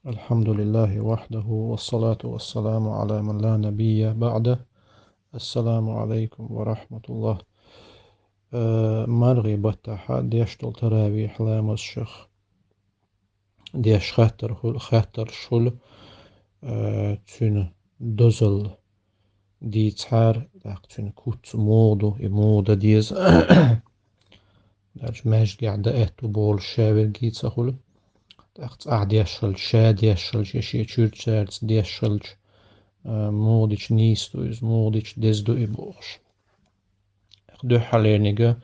الحمد لله وحده والصلاة والسلام على من لا نبي بعده. السلام عليكم ورحمة الله. مرغي بتاحة ديشتل تراويح لامز شخ ديش خاتر شل تون دوزل دي تحار تون كوت مودو إمودة ديز دارش ماش قاعدة إهتو بول شاور جيت سخول تاخت ديشل شا ديشل شي تشير تشارتس ديشل موديش نيستو إز موديش دزدو إبوش دو حالينيجا.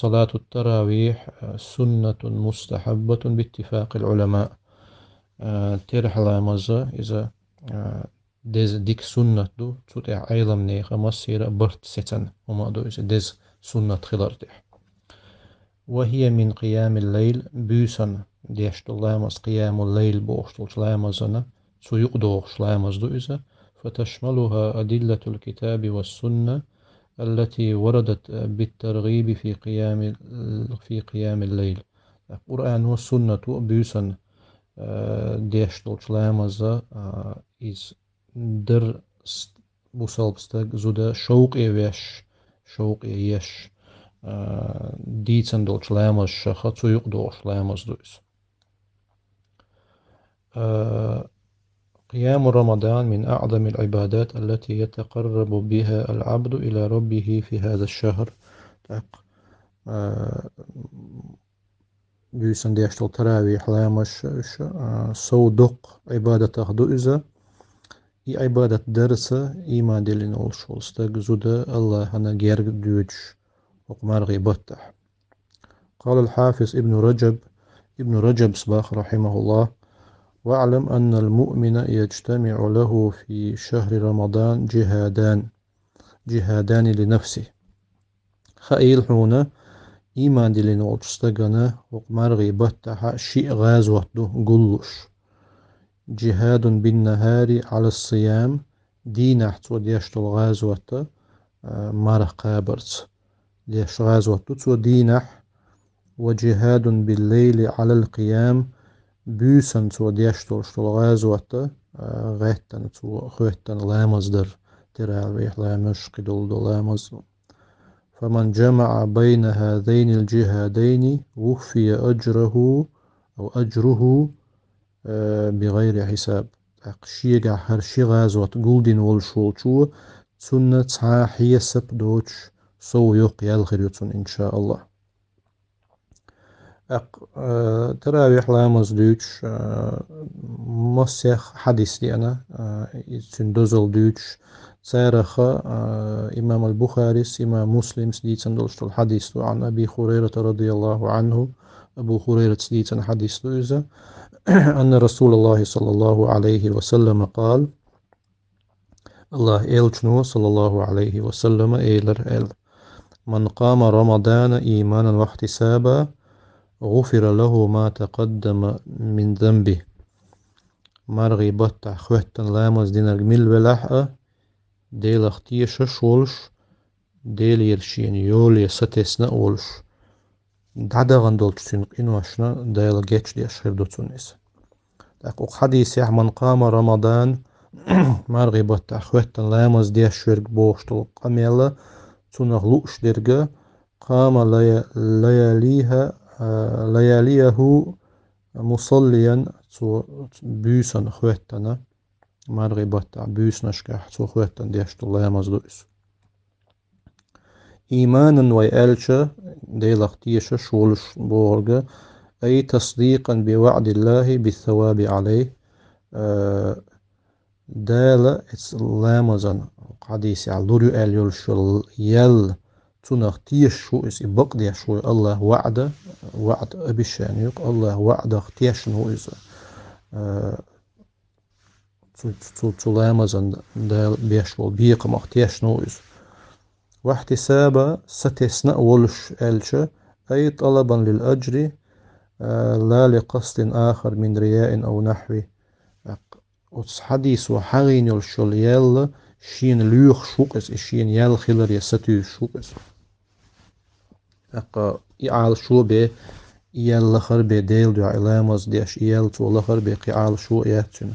صلاة التراويح سنة مستحبة باتفاق العلماء. تيرح لامزة إذا دز ديك سنة دو تسوتع أيضا نيخا مصيرة برت ستن وما دو إذا دز سنة خلارتح. وهي من قيام الليل بيسن ديشتو لامز قيام الليل بوشتو لامزنا سيقدوش لامز دو إذا فتشملها أدلة الكتاب والسنة التي وردت بالترغيب في قيام الليل. القرآن والسنة بيسن ديشتول شلامزا إز در بوسالبستك زودا شوق إيش شوق إيش ديتسن دول شلامز شخص يقدو شلامز دوس. قيام رمضان من أعظم العبادات التي يتقرب بها العبد إلى ربه في هذا الشهر. بيسن ديشتل تراويح لامش صودق عبادة تخدو إذا إي عبادة درسة إيمان دلين أولشول استجزود الله أنا جيرج دوج وقمارغي بطح. قال الحافظ ابن رجب صباح رحمه الله: واعلم أن المؤمن يجتمع له في شهر رمضان جهادان لنفسه خيل هنا إيمان دلين أولشتغنا وقمارغي بطح شيء غازوة دو قلوش. جهاد بالنهار على الصيام دينا حتو ديشتو الغازوة مارخ قابرت ديش غازوة تو دينح. وجهاد بالليل على القيام بيسن تو ديشتو الغازوة غيتن تو خويتن لامز در تراويح لامش قدول دو لامز. فمن جمع بين هذين الجهادين وفي أجره بغير حساب. شيغا هر شيغازوت قولدين والشوچو سنة حية سبدوش سو يوق يالخريوتون إن شاء الله. تراويح لامز دوش مسيخ حديث دي أنا دوزل دوش سارخ إمام البخاري إمام مسلم سديتن دولشتو الحديث عن أبي هريرة رضي الله عنه. أبو هريرة سديتن حديث إذا أن رسول الله صلى الله عليه وسلم قال: الله إلجنو صلى الله عليه وسلم من قام رمضان إيمانا واحتسابا غفر له ما تقدم من ذنبه. مرغي بطع خوتن لامز دينر ميل بلحقة ديل اختيش شولش ديل يرشين يولي ستسنا أولش دعدغن دولش سنق إنواشنا ديل جيتش دي أشهر دوتونيس. تقوق حديث من قام رمضان مرغي بطع خوتن لامز دي أشهر بوشتل قميلة تنغلوش درجة قام لياليه مصليا بيسن خوتنا مرغي بطع بيسنشكح تو خوتن ديشتل لامز دوس. إيمانا ويألش ديلختيش شولش بورغ أي تصديقا بوعد الله بالثواب عليه. دالة لامزن حديث على لوريو أليول شل يل تنختيش شو إس بقدي شو الله وعد أبيشان يق الله وعد اختيش نو إس لامزن دال بيشول بيق مختيش نو إس. واحتسابا ستسنا ولش ألش أي طلبا للأجر لا لقصد آخر من رياء أو نحوه. حديث وحغين يلشل يل شين ليوخ شوقس شين يل خلر يستو شوقس. إعال شو به إيال لخر بديل دو علامز ديش إيال تو لخر بقعال شو ياتن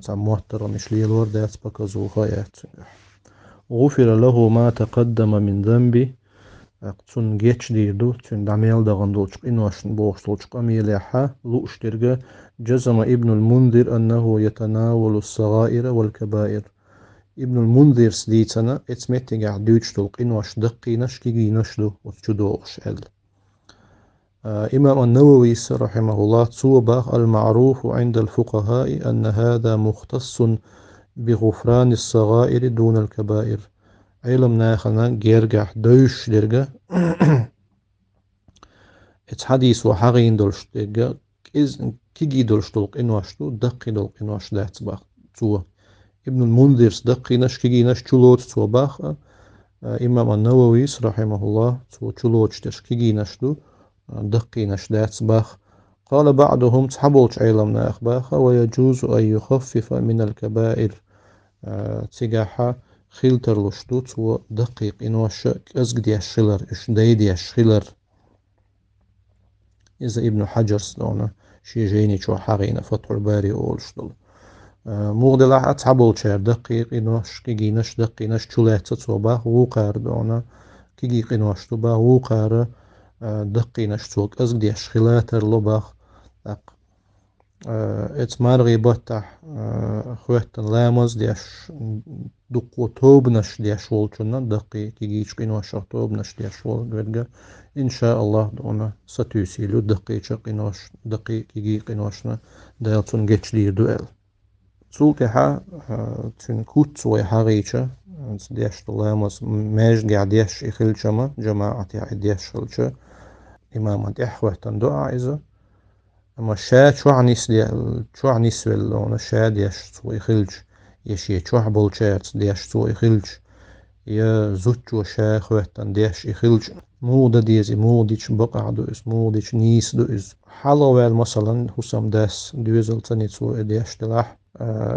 تام موتر مش ليلور ديت بكزوها ياتن غفر له ما تقدم من ذنبه تون جيتش ديردو تون دعميل دغندولش إنوش بوغشتولش أميليحة لؤشترجة جزم ابن المنذر أنه يتناول الصغائر والكبائر ابن المنذر سديتنا اتمتع دوتشتولق إنوش دقينش كيجينشدو وتشدوغش إمام النووي رحمه الله تصوبة المعروف عند الفقهاء أن هذا مختص بغفران الصغائر دون الكبائر علم ناخنا جيرجح دوش درجة ات حديث وحغين دولش درجة كيجي دولش دولق إنواشتو دقي دولق إنواش دات باخ تو ابن المنذر دقي نش كيجي نش تشلوت تو باخ إمام النووي رحمه الله تو تشلوت كيجي نشدو دقي نش دات باخ قال بعضهم تحبولش علمنا أخباخ ويجوز أن يخفف من الكبائر تجاحا خيلتر لشتوت ودقيق إنوش أزق دي الشلر إش دي الشلر إذا ابن حجر سلونا شي جيني شو حغينا فتح الباري أولشتل مغدلا أتحبول شير دقيق إنوش كيجي نش دقي نش شلات تصوبا وقار دونا كيجي إنوش تبا وقار دقي نش توك أزق دي الشلاتر لباخ ات مارغي بطح خواتن لامز ديش دقو توبنش ديش والچنا دقي كيجيش قينوش توبنش ديش والغرغة إن شاء الله دونا ستوسيلو دقي قينوش دقي كيجي قينوشنا دايلتون جيتش دير دوال سولتها تن كوت ويحاغيشا ديش لامز ماج قاعد ديش إخلشما جماعة ديش خلشا إماما ديح خواتن دعا إذا أما شا شو عنيس ولا شا ديش سوي خلج يشي شو حبول شات ديش سوي خلج يا زوجو شا خواتن ديش خلج مودا ديزي موديش بقع دوز موديش نيس دوز حلوة مثلا حسام داس دوزل تاني سوي ديش تلاح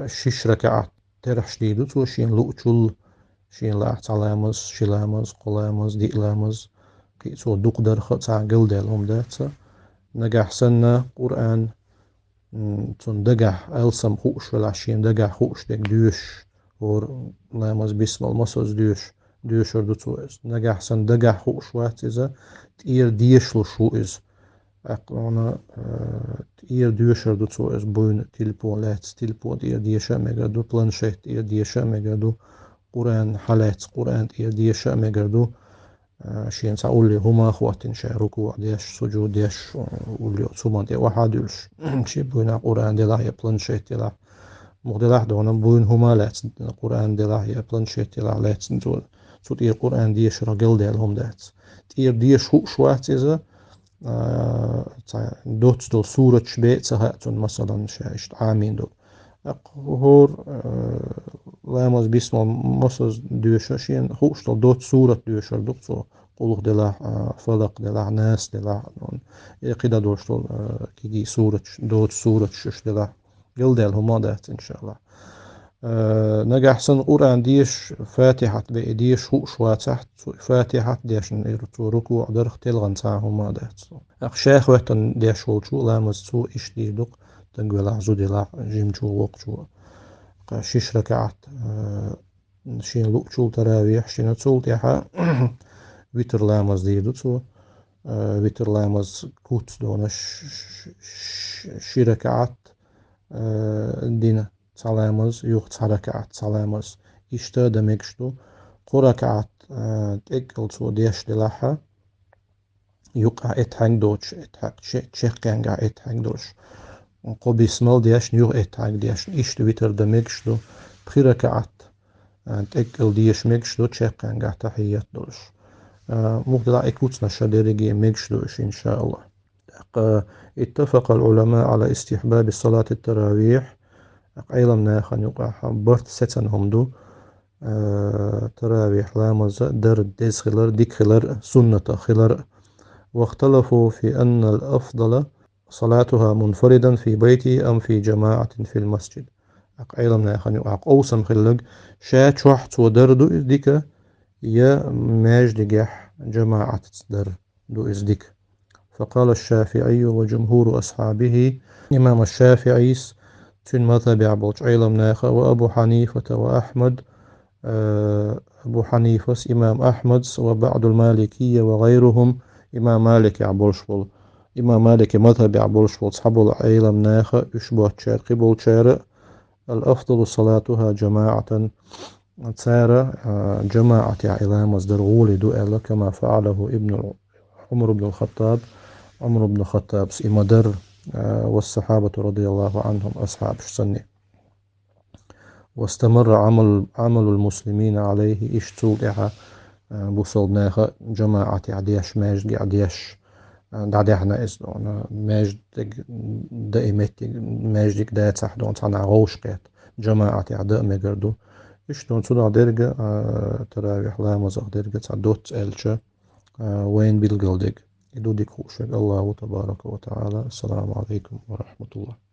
شش ركعات ترح شديدو تو شين لؤچول شين لاح تعلامز شلامز قلامز ديقلامز كي سو دوق درخ تعقل ديالهم داتsa نجح سنة قرآن تون دجح ألسم خوش والعشين دجح خوش دك دوش ور لامز بسم المسوز دوش وردو توز نجح سن دجح خوش وات إذا تير ديش لشو إز أقونا تير دوش وردو توز بوين تلبون لات تلبون تير ديشا مجردو بلانشيت تير ديشا مجردو قرآن حالات قرآن تير ديشا مجردو شين سأقول لي هما أخواتين شي ركوع ديش سجود ديش واللي ثم دي واحد يلش شي بوين قرآن دي لا يبلنشيت لا مغدلاح دونا بوين هما لا قرآن دي لا يبلنشيت لا لا تنزول تير قرآن ديش رجل ديالهم دات تير ديش هو شوات إذا دوت دول سورة شبيت سهاتون مثلا شاشت عامين دول هور لامز بسم مسز دوشاشين خوش دول دوت سورة دوشر دوت قلوخ دلا فلق دلا ناس دلا قيدا دوش دول كيجي سورة دوت سورة شش دلا قل ديال هما دات إن شاء الله نجح سن قرآن ديش فاتحة بإديش هو شوا تحت فاتحة ديش نيرتو ركوع درخ تلغن تاعهما دات أخشاخ وقتن ديش ولشو لامز تو إش ديدوك تنقل عزو دلا جيمشو وقشو شش ركعت شين لوكشو تراويح شين تسول تيحا ويتر لامز ديدو تو ويتر لامز كوت دونا شي ركعت دينا سلامز يوخ ركعت سلامز إشتا دمكشتو قركعت تأكل تو ديش دلاحا يوقع اتحاق دوش اتحاق تشيخيانجا اتحاق دوش قو بسمال ديش نيوغ اتحاق ديش إشتا ويتر دمكشتو بركعت تأكل ديش مكشتو تشيخيانجا تحيات دوش مقدلا اكوتنا شادريجي مكشتوش إن شاء الله اتفق العلماء على استحباب صلاة التراويح أيضا ناخن يقع برت ستنهم دو تراويح لامز در ديز خلر ديك خلر سنة خلر واختلفوا في أن الأفضل صلاتها منفردا في بيته أم في جماعة في المسجد أيضا ناخن يقع أوسم خلق شات شوحت ودر دو إزديك يا ماج ديجح جماعة در دو إزديك فقال الشافعي وجمهور أصحابه إمام الشافعي تن مذهب عبوش علم ناخا وأبو حنيفة وأحمد أبو حنيفة إمام أحمد وبعض المالكية وغيرهم إمام مالك عبولش بول إمام مالك مذهب عبولش بول صحابو العلم ناخا يشبه تشار قبول تشار الأفضل صلاتها جماعة تسارة جماعة علام مصدر غولي دو كما فعله عمر بن الخطاب عمر بن الخطاب إمدر والصحابة رضي الله عنهم أصحاب السنة واستمر عمل المسلمين عليه اشتول بوصل ناخا جماعة عديش ماجد عديش دعديحنا إسلونا ماجد دائمت ماجد دا تحدون صنع غوشقات جماعة عداء مجردو اشتون صدع درجة تراويح لا مزق درجة تعدوت ألشا وين بالقلدق يدو ديك خوشك الله تبارك وتعالى. السلام عليكم ورحمة الله.